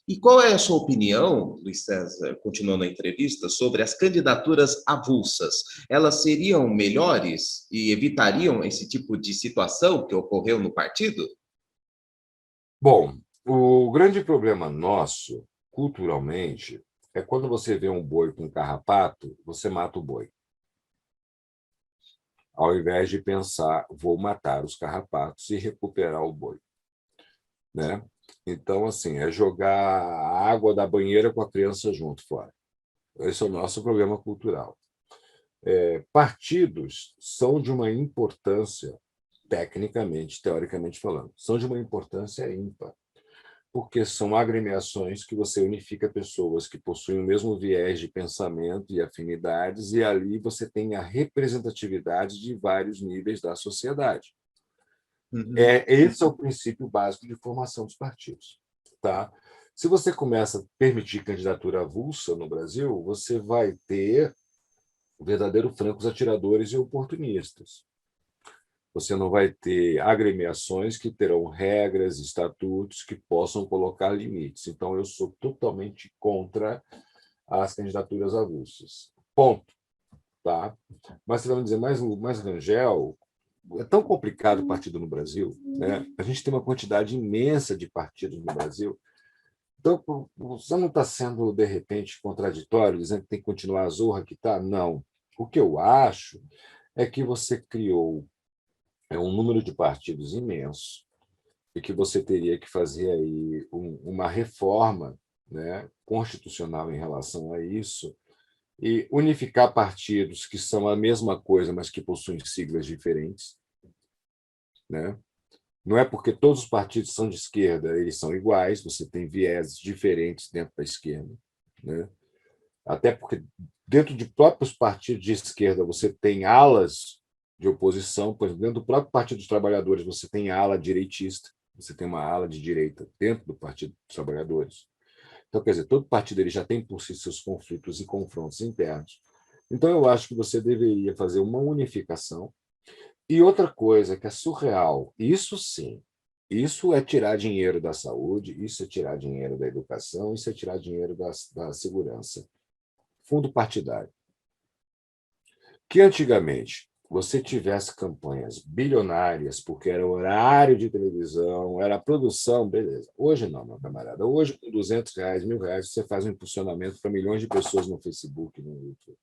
A: E qual é a sua opinião, Luiz César, continuando a entrevista, sobre as candidaturas avulsas? Elas seriam melhores e evitariam esse tipo de situação que ocorreu no partido?
B: Bom, o grande problema nosso, culturalmente, é quando você vê um boi com carrapato, você mata o boi. Ao invés de pensar, vou matar os carrapatos e recuperar o boi, né? Então, assim, é jogar a água da banheira com a criança junto fora. Esse é o nosso problema cultural. Partidos são de uma importância, tecnicamente, teoricamente falando, são de uma importância ímpar, porque são agremiações que você unifica pessoas que possuem o mesmo viés de pensamento e afinidades, e ali você tem a representatividade de vários níveis da sociedade.
A: Uhum.
B: Esse é o princípio básico de formação dos partidos. Tá? Se você começa a permitir candidatura avulsa no Brasil, você vai ter verdadeiros francos atiradores e oportunistas. Você não vai ter agremiações que terão regras, estatutos que possam colocar limites. Então, eu sou totalmente contra as candidaturas avulsas. Ponto. Tá? Mas você vai me dizer, mas Rangel, é tão complicado o partido no Brasil, né? A gente tem uma quantidade imensa de partidos no Brasil. Então, você não está sendo, de repente, contraditório, dizendo que tem que continuar a zorra que está? Não. O que eu acho é que você criou um número de partidos imenso e que você teria que fazer aí uma reforma, né, constitucional em relação a isso e unificar partidos que são a mesma coisa, mas que possuem siglas diferentes, né? Não é porque todos os partidos são de esquerda, eles são iguais, você tem vieses diferentes dentro da esquerda, né? Até porque dentro de próprios partidos de esquerda você tem alas de oposição, por exemplo, dentro do próprio Partido dos Trabalhadores você tem a ala direitista, você tem uma ala de direita dentro do Partido dos Trabalhadores. Então, quer dizer, todo partido ele já tem por si seus conflitos e confrontos internos. Então, eu acho que você deveria fazer uma unificação. E outra coisa que é surreal, isso sim, isso é tirar dinheiro da saúde, isso é tirar dinheiro da educação, isso é tirar dinheiro da segurança. Fundo partidário. Que antigamente você tivesse campanhas bilionárias, porque era horário de televisão, era produção, beleza. Hoje não, meu camarada. Hoje, com R$ 200, R$ 1.000, você faz um impulsionamento para milhões de pessoas no Facebook, no YouTube.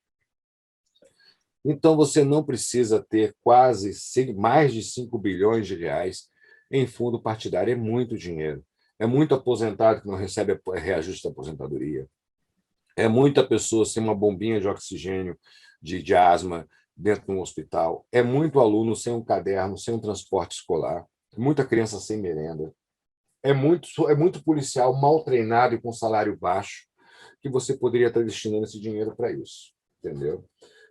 B: Então, você não precisa ter quase mais de 5 bilhões de reais em fundo partidário. É muito dinheiro. É muito aposentado que não recebe reajuste da aposentadoria. É muita pessoa sem uma bombinha de oxigênio de asma dentro de um hospital. É muito aluno sem um caderno, sem um transporte escolar. Muita criança sem merenda. É muito policial mal treinado e com salário baixo que você poderia estar destinando esse dinheiro para isso. Entendeu?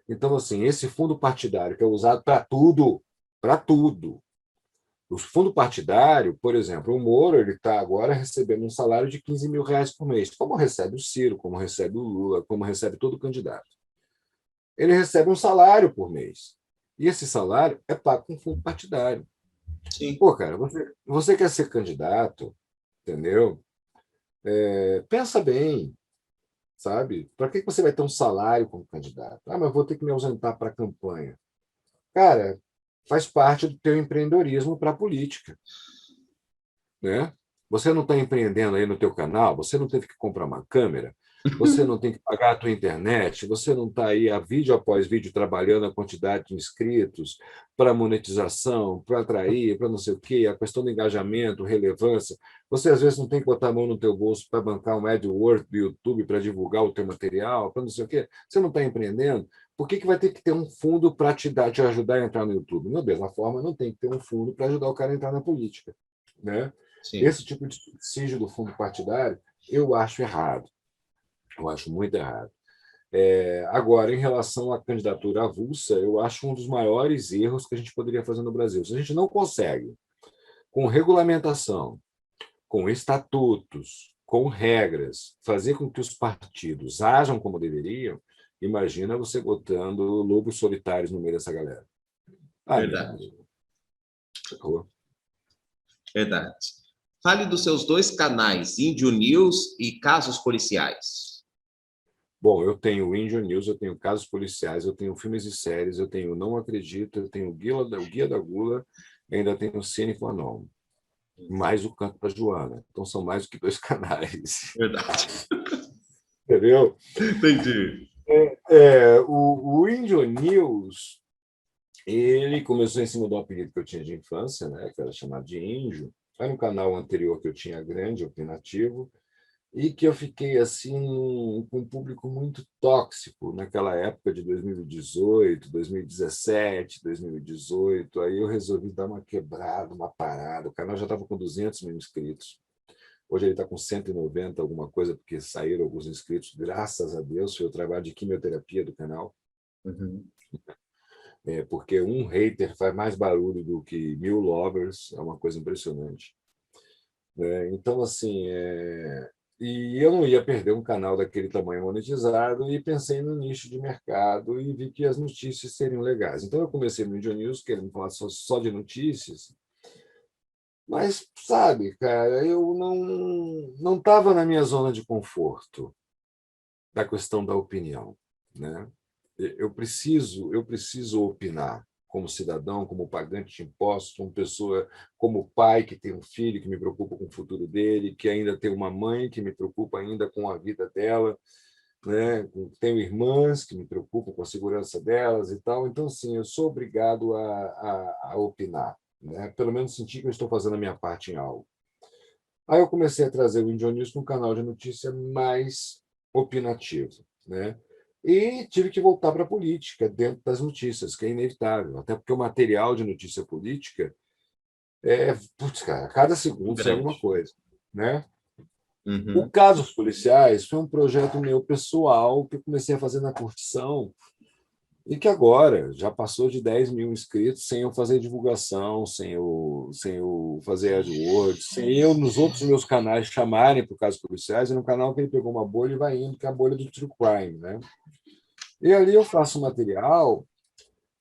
B: Então, assim, esse fundo partidário que é usado para tudo, para tudo. O fundo partidário, por exemplo, o Moro ele está agora recebendo um salário de R$ 15.000 por mês, como recebe o Ciro, como recebe o Lula, como recebe todo candidato. Ele recebe um salário por mês. E esse salário é pago com fundo partidário.
A: Sim.
B: Pô, cara, você quer ser candidato, entendeu? Pensa bem, sabe? Para que você vai ter um salário como candidato? Ah, mas vou ter que me ausentar para a campanha. Cara, faz parte do teu empreendedorismo para a política, né? Você não está empreendendo aí no teu canal, você não teve que comprar uma câmera, você não tem que pagar a tua internet, você não está aí a vídeo após vídeo trabalhando a quantidade de inscritos para monetização, para atrair, para não sei o quê, a questão do engajamento, relevância. Você às vezes não tem que botar a mão no teu bolso para bancar um AdWords do YouTube para divulgar o teu material, para não sei o quê. Você não está empreendendo? Por que vai ter que ter um fundo para te ajudar a entrar no YouTube? Da mesma forma, não tem que ter um fundo para ajudar o cara a entrar na política, né?
A: Sim.
B: Esse tipo de subsídio do fundo partidário, eu acho errado. Eu acho muito errado. Agora, em relação à candidatura avulsa, eu acho um dos maiores erros que a gente poderia fazer no Brasil. Se a gente não consegue, com regulamentação, com estatutos, com regras, fazer com que os partidos ajam como deveriam, imagina você botando lobos solitários no meio dessa galera. Meu
A: Verdade,
B: amigo. Sacou?
A: verdade. Fale dos seus dois canais, Índio News e Casos Policiais.
B: Bom, eu tenho o Índio News, eu tenho casos policiais, eu tenho filmes e séries, eu tenho Não Acredito, eu tenho o Guia da Gula, e ainda tenho o Cine com a Não, mais o Canto da Joana. Então são mais do que dois canais.
A: Verdade.
B: Entendeu?
A: Entendi.
B: O Índio News, ele começou em cima do apelido que eu tinha de infância, né, que era chamado de Índio. Era um canal anterior que eu tinha grande, opinativo, e que eu fiquei assim com um público muito tóxico naquela época de 2018, 2017, 2018. Aí eu resolvi dar uma quebrada, uma parada. O canal já estava com 200 mil inscritos. Hoje ele está com 190, alguma coisa, porque saíram alguns inscritos, graças a Deus. Foi o trabalho de quimioterapia do canal.
A: Uhum.
B: Porque um hater faz mais barulho do que 1000 lovers, é uma coisa impressionante. Então, assim, e eu não ia perder um canal daquele tamanho monetizado e pensei no nicho de mercado e vi que as notícias seriam legais. Então, eu comecei no Índio News, querendo falar só de notícias, mas, sabe, cara, eu não estava na minha zona de conforto da questão da opinião, né? Eu preciso opinar como cidadão, como pagante de impostos, como pessoa, como pai que tem um filho que me preocupa com o futuro dele, que ainda tem uma mãe que me preocupa ainda com a vida dela, né? Tenho irmãs que me preocupam com a segurança delas e tal. Então, sim, eu sou obrigado a opinar, né? Pelo menos sentir que eu estou fazendo a minha parte em algo. Aí eu comecei a trazer o Índio News para um canal de notícia mais opinativo, né? E tive que voltar para a política dentro das notícias, que é inevitável, até porque o material de notícia política putz, cara, a cada segundo sai alguma
A: Grande.
B: coisa, né? O
A: Uhum.
B: Casos Policiais foi um projeto meu pessoal que eu comecei a fazer na curtição e que agora já passou de 10 mil inscritos sem eu fazer divulgação, sem eu fazer AdWords, sem eu, nos outros meus canais, chamarem para o Casos Policiais, e no canal que ele pegou uma bolha e vai indo, que é a bolha do True Crime, né? E ali eu faço material,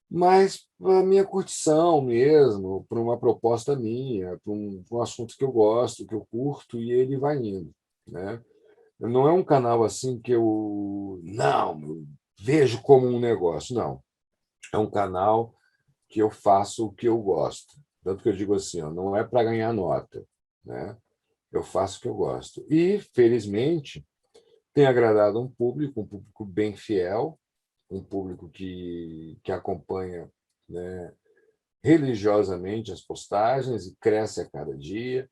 B: mas para a minha curtição mesmo, para uma proposta minha, para um assunto que eu gosto, que eu curto, e ele vai indo, né? Não é um canal assim que eu vejo como um negócio, não. É um canal que eu faço o que eu gosto. Tanto que eu digo assim, ó, não é para ganhar nota, né? Eu faço o que eu gosto. E, felizmente, tem agradado um público bem fiel, um público que acompanha, né, religiosamente as postagens e cresce a cada dia.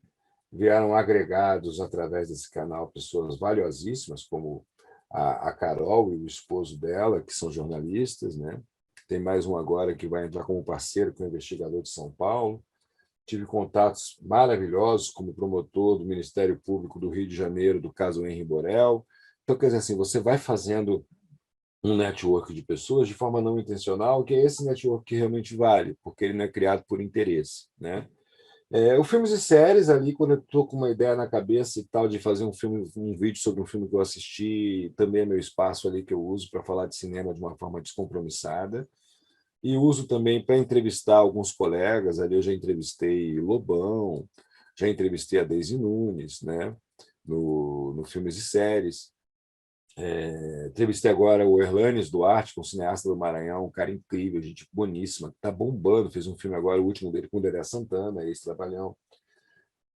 B: Vieram agregados através desse canal pessoas valiosíssimas, como a Carol e o esposo dela, que são jornalistas, né? Tem mais um agora que vai entrar como parceiro, que é o investigador de São Paulo. Tive contatos maravilhosos como promotor do Ministério Público do Rio de Janeiro, do caso Henri Borel. Então, quer dizer assim, você vai fazendo um network de pessoas de forma não intencional, que é esse network que realmente vale, porque ele não é criado por interesse, né? O filmes e séries ali, quando eu estou com uma ideia na cabeça e tal de fazer um filme, um vídeo sobre um filme que eu assisti, também é meu espaço ali que eu uso para falar de cinema de uma forma descompromissada. E uso também para entrevistar alguns colegas. Ali eu já entrevistei Lobão, já entrevistei a Daisy Nunes, né? No Filmes e Séries. Entrevistei agora o Erlanes Duarte, que é um cineasta do Maranhão, um cara incrível, gente boníssima, que está bombando. Fez um filme agora, o último dele, com o Dedé Santana, ex-Trapalhão.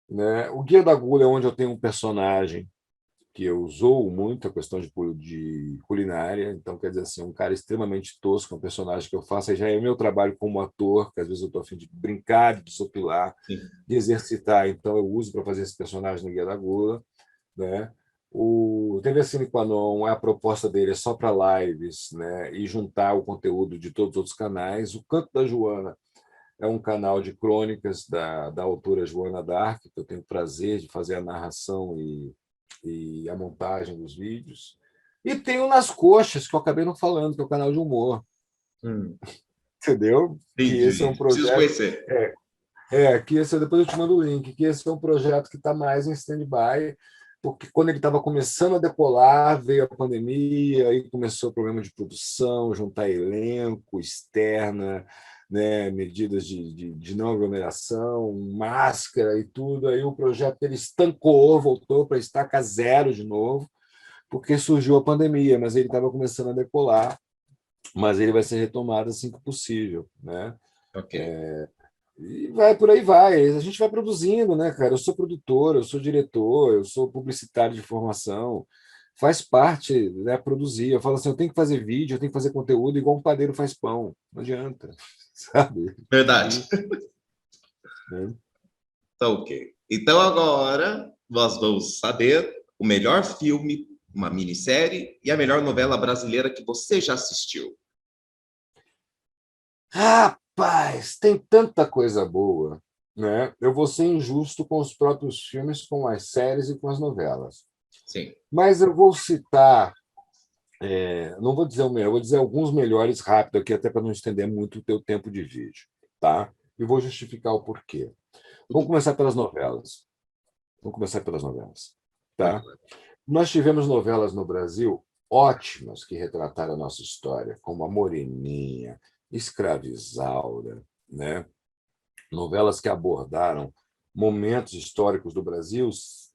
B: Né? O Guia da Gula é onde eu tenho um personagem que eu zoo muito, a questão de culinária. Então, quer dizer assim, um cara extremamente tosco, um personagem que eu faço, aí já é o meu trabalho como ator, que às vezes eu estou a fim de brincar, de desopilar,
A: Sim.
B: de exercitar. Então, eu uso para fazer esse personagem no Guia da Gula. Né? O TV Cine Qua Non, a proposta dele é só para lives, né? E juntar o conteúdo de todos os outros canais. O Canto da Joana é um canal de crônicas da autora Joana d'Arc, que eu tenho o prazer de fazer a narração e a montagem dos vídeos. E tem o Nas Coxas, que eu acabei não falando, que é o canal de humor,
A: Hum.
B: entendeu? Que esse é um
A: Entendi. Preciso
B: projeto.
A: conhecer.
B: Que esse, depois eu te mando o link, que esse é um projeto que está mais em stand-by, porque quando ele estava começando a decolar, veio a pandemia, aí começou o problema de produção, juntar elenco, externa, né, medidas de não aglomeração, máscara e tudo. Aí o projeto dele estancou, voltou para estaca zero de novo, porque surgiu a pandemia, mas ele estava começando a decolar, mas ele vai ser retomado assim que possível, né?
A: Ok.
B: E vai por aí vai. A gente vai produzindo, né, cara? Eu sou produtor, eu sou diretor, eu sou publicitário de formação. Faz parte, né, produzir. Eu falo assim, eu tenho que fazer vídeo, eu tenho que fazer conteúdo igual um padeiro faz pão. Não adianta, sabe?
A: Verdade.
B: E, né?
A: Tá ok. Então agora nós vamos saber o melhor filme, uma minissérie e a melhor novela brasileira que você já assistiu.
B: Rapaz, tem tanta coisa boa, né? Eu vou ser injusto com os próprios filmes, com as séries e com as novelas.
A: Sim.
B: Mas eu vou citar, não vou dizer o melhor, vou dizer alguns melhores rápido aqui, até para não estender muito o teu tempo de vídeo, tá? E vou justificar o porquê. Vamos
A: Tudo bem.
B: começar pelas novelas. Vamos começar pelas novelas,
A: Pode
B: tá?
A: falar.
B: Nós tivemos novelas no Brasil ótimas que retrataram a nossa história, como A Moreninha, Escravizaura, né? Novelas que abordaram momentos históricos do Brasil,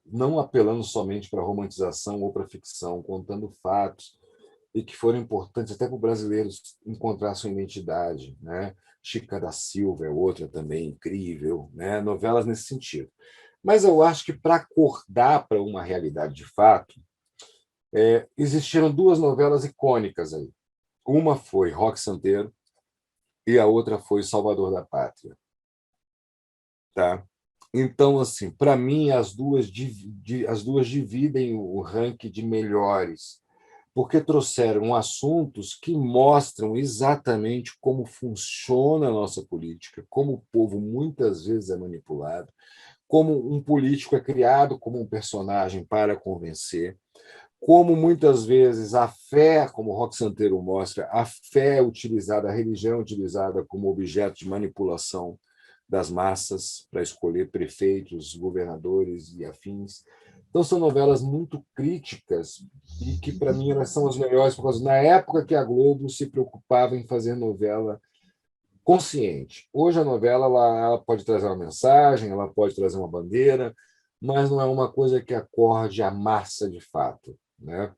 B: não apelando somente para a romantização ou para a ficção, contando fatos e que foram importantes até para os brasileiros encontrar sua identidade, né? Chica da Silva é outra também incrível, né? Novelas nesse sentido. Mas eu acho que para acordar para uma realidade de fato, existiram duas novelas icônicas aí. Uma foi Roque Santeiro e a outra foi Salvador da Pátria, tá? Então, assim, para mim, as duas dividem o ranking de melhores, porque trouxeram assuntos que mostram exatamente como funciona a nossa política, como o povo muitas vezes é manipulado, como um político é criado como um personagem para convencer, como muitas vezes a fé, como o Roque Santeiro mostra, a fé é utilizada, a religião é utilizada como objeto de manipulação das massas para escolher prefeitos, governadores e afins. Então são novelas muito críticas e que para mim elas são as melhores por causa na época que a Globo se preocupava em fazer novela consciente. Hoje a novela ela pode trazer uma mensagem, ela pode trazer uma bandeira, mas não é uma coisa que acorde a massa de fato, né?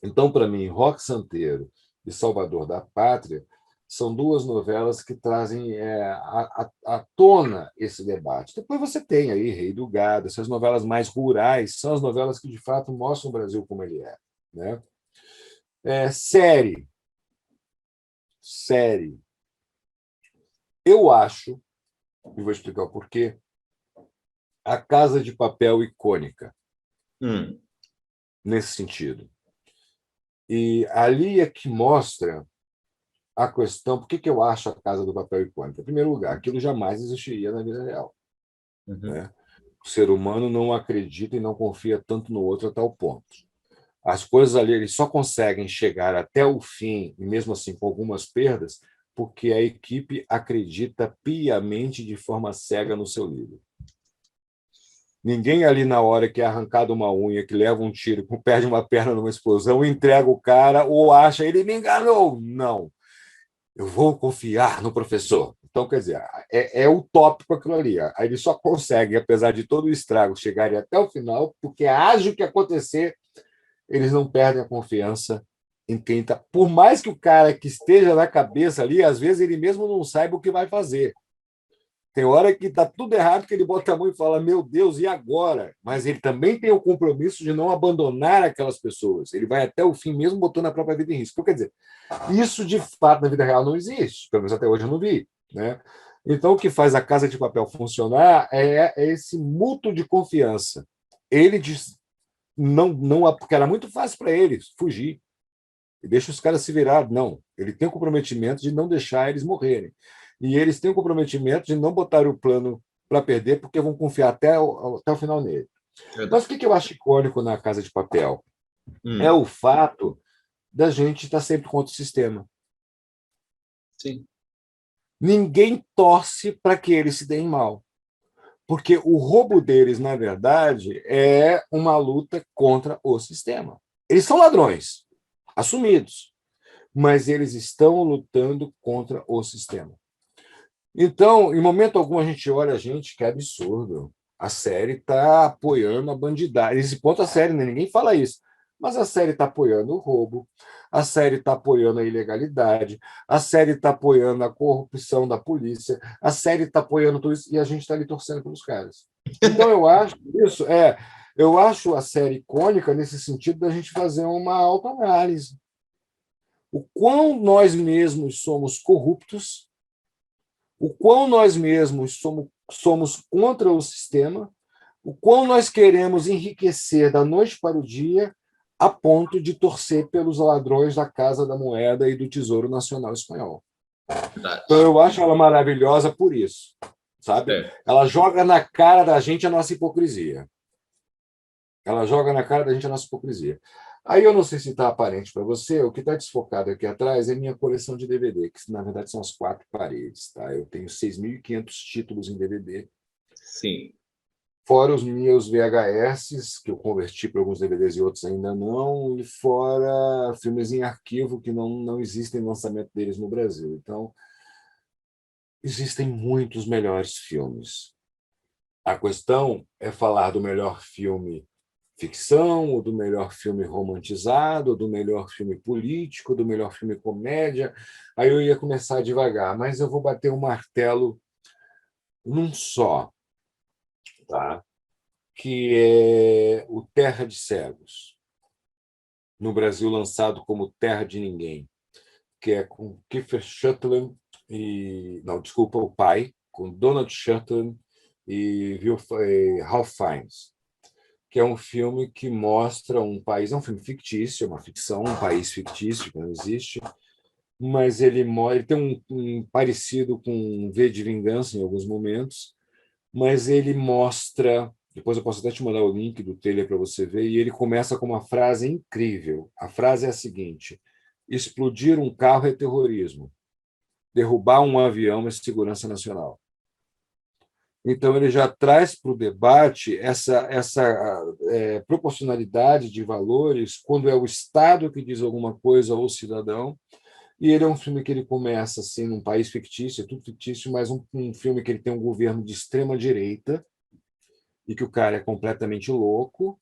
B: Então, para mim, Roque Santeiro e Salvador da Pátria são duas novelas que trazem à tona esse debate. Depois você tem aí Rei do Gado, essas novelas mais rurais, são as novelas que de fato mostram o Brasil como ele é, né? Série, série. Eu acho, e vou explicar o porquê, a Casa de Papel icônica
A: Hum,
B: nesse sentido. E ali é que mostra a questão, por que que eu acho a Casa do Papel icônica? Em primeiro lugar, aquilo jamais existiria na vida real,
A: uhum.
B: né? O ser humano não acredita e não confia tanto no outro a tal ponto. As coisas ali eles só conseguem chegar até o fim, e mesmo assim com algumas perdas, porque a equipe acredita piamente de forma cega no seu líder. Ninguém ali na hora que é arrancado uma unha, que leva um tiro, que perde uma perna numa explosão, entrega o cara ou acha ele me enganou. Não, eu vou confiar no professor. Então, quer dizer, é utópico aquilo ali. Aí eles só conseguem, apesar de todo o estrago, chegarem até o final, porque haja o que acontecer, eles não perdem a confiança em quem está. Por mais que o cara que esteja na cabeça ali, às vezes ele mesmo não saiba o que vai fazer. Tem hora que está tudo errado, que ele bota a mão e fala, meu Deus, e agora? Mas ele também tem o compromisso de não abandonar aquelas pessoas. Ele vai até o fim, mesmo botando a própria vida em risco. Então, quer dizer, isso de fato na vida real não existe, pelo menos até hoje eu não vi, né? Então, o que faz a Casa de Papel funcionar é esse mútuo de confiança. Ele diz, não, porque era muito fácil para eles fugir e deixa os caras se virar. Não, ele tem o comprometimento de não deixar eles morrerem. E eles têm o comprometimento de não botar o plano para perder, porque vão confiar até o final nele. Mas o
A: Verdade.
B: que eu acho icônico na Casa de Papel? É
A: Hum,
B: o fato da gente estar sempre contra o sistema.
A: sim.
B: Ninguém torce para que eles se deem mal. Porque o roubo deles, na verdade, é uma luta contra o sistema. Eles são ladrões, assumidos, mas eles estão lutando contra o sistema. Então, em momento algum, a gente olha, gente, que absurdo. A série está apoiando a bandidagem. Esse ponto a série, né? Ninguém fala isso. Mas a série está apoiando o roubo, a série está apoiando a ilegalidade, a série está apoiando a corrupção da polícia, a série está apoiando tudo isso, e a gente está ali torcendo pelos caras. Então, eu acho a série icônica nesse sentido da gente fazer uma autoanálise. O quão nós mesmos somos corruptos, o quão nós mesmos somos contra o sistema, o quão nós queremos enriquecer da noite para o dia a ponto de torcer pelos ladrões da Casa da Moeda e do Tesouro Nacional Espanhol. Então, eu acho ela maravilhosa por isso, sabe? Ela joga na cara da gente a nossa hipocrisia. Ela joga na cara da gente a nossa hipocrisia. Aí eu não sei se está aparente para você, o que está desfocado aqui atrás é minha coleção de DVD, que na verdade são as 4 paredes. Tá? Eu tenho 6.500 títulos em DVD.
A: Sim.
B: Fora os meus VHS, que eu converti para alguns DVDs e outros ainda não, e fora filmes em arquivo que não existem lançamento deles no Brasil. Então, existem muitos melhores filmes. A questão é falar do melhor filme ficção, ou do melhor filme romantizado, ou do melhor filme político, do melhor filme comédia. Aí eu ia começar devagar, mas eu vou bater o martelo num só, tá? Que é o Terra de Cegos, no Brasil lançado como Terra de Ninguém, que é com Kiefer Sutherland e... Não, desculpa, o pai, com Donald Sutherland e Ralph Fiennes, que é um filme que mostra um país, é um filme fictício, é uma ficção, um país fictício que não existe, mas ele tem um parecido com V de Vingança em alguns momentos, mas ele mostra, depois eu posso até te mandar o link do trailer para você ver, e ele começa com uma frase incrível. A frase é a seguinte: explodir um carro é terrorismo, derrubar um avião é segurança nacional. Então, ele já traz para o debate essa proporcionalidade de valores quando é o Estado que diz alguma coisa ou o cidadão. E ele é um filme que ele começa assim num país fictício, é tudo fictício, mas um filme que ele tem um governo de extrema direita e que o cara é completamente louco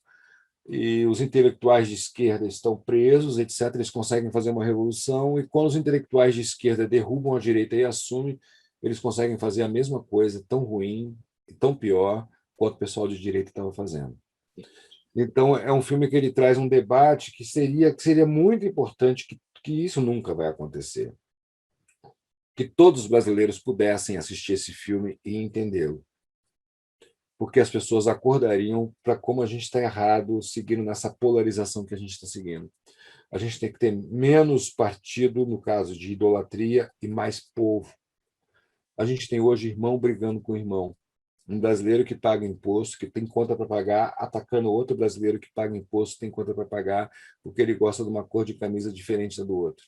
B: e os intelectuais de esquerda estão presos, etc. Eles conseguem fazer uma revolução e quando os intelectuais de esquerda derrubam a direita e assumem, eles conseguem fazer a mesma coisa, tão ruim e tão pior quanto o pessoal de direita estava fazendo. Então, é um filme que ele traz um debate que seria muito importante, que isso nunca vai acontecer. Que todos os brasileiros pudessem assistir esse filme e entendê-lo. Porque as pessoas acordariam para como a gente está errado seguindo nessa polarização que a gente está seguindo. A gente tem que ter menos partido, no caso de idolatria, e mais povo. A gente tem hoje irmão brigando com irmão. Um brasileiro que paga imposto, que tem conta para pagar, atacando outro brasileiro que paga imposto, tem conta para pagar, porque ele gosta de uma cor de camisa diferente da do outro.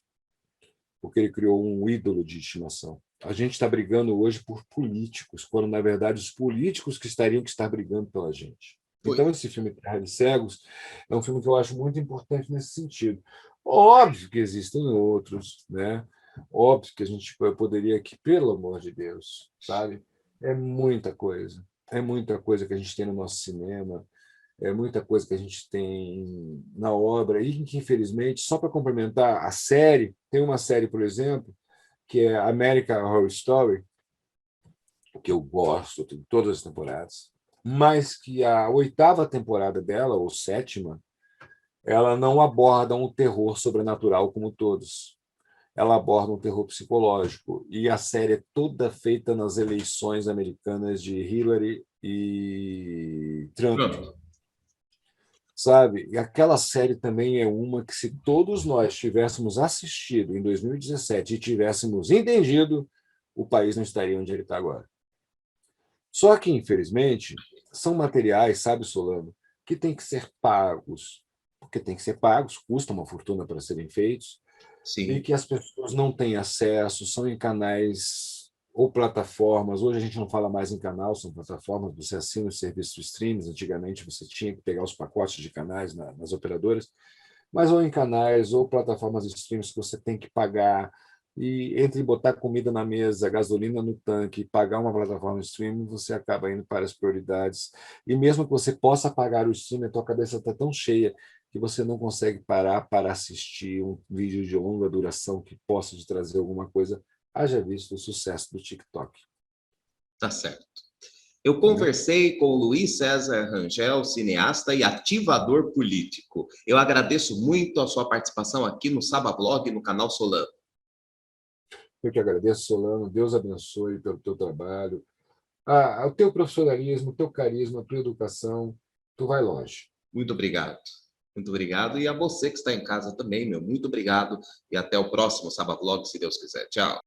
B: Porque ele criou um ídolo de estimação. A gente está brigando hoje por políticos, quando, na verdade, os políticos que estariam que estar brigando pela gente. Então, esse filme Terra de Cegos é um filme que eu acho muito importante nesse sentido. Óbvio que existem outros, né? Óbvio que a gente poderia aqui, pelo amor de Deus, sabe? É muita coisa. É muita coisa que a gente tem no nosso cinema, é muita coisa que a gente tem na obra, e que, infelizmente, só para complementar a série, tem uma série, por exemplo, que é American Horror Story, que eu gosto, tem todas as temporadas, mas que a 8ª temporada dela, ou 7ª, ela não aborda um terror sobrenatural como todos. Ela aborda um terror psicológico. E a série é toda feita nas eleições americanas de Hillary e Trump. Sabe? E aquela série também é uma que, se todos nós tivéssemos assistido em 2017 e tivéssemos entendido, o país não estaria onde ele está agora. Só que, infelizmente, são materiais, sabe, Solano, que têm que ser pagos, porque têm que ser pagos, custa uma fortuna para serem feitos,
A: Sim.
B: e que as pessoas não têm acesso, são em canais ou plataformas. Hoje a gente não fala mais em canal, são plataformas, você assina os serviços de streams. Antigamente você tinha que pegar os pacotes de canais nas operadoras, mas ou em canais ou plataformas de streams que você tem que pagar. E entre botar comida na mesa, gasolina no tanque e pagar uma plataforma de streaming, você acaba indo para as prioridades. E mesmo que você possa pagar o streaming, a tua cabeça está tão cheia que você não consegue parar para assistir um vídeo de longa duração que possa te trazer alguma coisa. Haja visto o sucesso do TikTok.
A: Tá certo. Eu conversei com o Luiz César Rangel, cineasta e ativador político. Eu agradeço muito a sua participação aqui no Sabablog, no canal Solano.
B: Eu que agradeço, Solano. Deus abençoe pelo teu trabalho. O teu profissionalismo, o teu carisma, a tua educação, tu vai longe.
A: Muito obrigado. Muito obrigado. E a você que está em casa também, meu. Muito obrigado. E até o próximo Sabablog, se Deus quiser. Tchau.